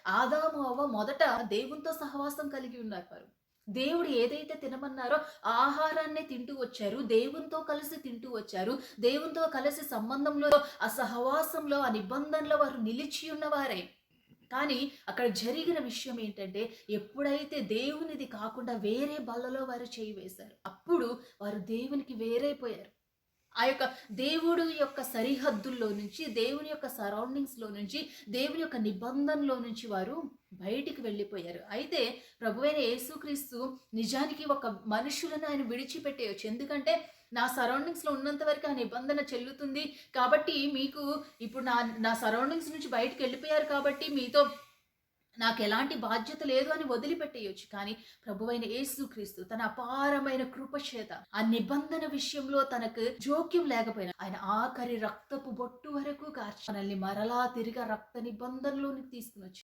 ఆదాము అవ్వ మొదట దేవునితో సహవాసం కలిగి ఉన్నారు వారు. దేవుడు ఏదైతే తినమన్నారో ఆ ఆహారాన్నే తింటూ వచ్చారు. దేవునితో కలిసి తింటూ వచ్చారు. దేవునితో కలిసి సంబంధంలో, ఆ సహవాసంలో, ఆ నిబంధనలో వారు నిలిచి ఉన్నవారే. కానీ అక్కడ జరిగిన విషయం ఏంటంటే, ఎప్పుడైతే దేవునిది కాకుండా వేరే బల్లలో వారు చేయి వేశారు, అప్పుడు వారు దేవునికి వేరైపోయారు. ఆ యొక్క దేవుడు యొక్క సరిహద్దుల్లో నుంచి, దేవుని యొక్క సరౌండింగ్స్‌లో నుంచి, దేవుని యొక్క నిబంధనలో నుంచి వారు బయటికి వెళ్ళిపోయారు. అయితే ప్రభువైన యేసుక్రీస్తు నిజానికి ఒక మనుషులను ఆయన విడిచిపెట్టేయొచ్చు. ఎందుకంటే నా సరౌండింగ్స్‌లో ఉన్నంత వరకు ఆ నిబంధన చెల్లుతుంది. కాబట్టి మీకు ఇప్పుడు నా నా సరౌండింగ్స్ నుంచి బయటికెళ్ళిపోయారు కాబట్టి మీతో నాకెలాంటి బాధ్యత లేదు అని వదిలిపెట్టేయొచ్చు. కానీ ప్రభువైన యేసుక్రీస్తు తన అపారమైన కృప చేత ఆ నిబంధన విషయంలో తనకు జోక్యం లేకపోయినా ఆయన ఆఖరి రక్తపు బొట్టు వరకు కార్చి మనల్ని మరలా తిరిగి రక్త నిబంధనలోనికి తీసుకొనొచ్చారు.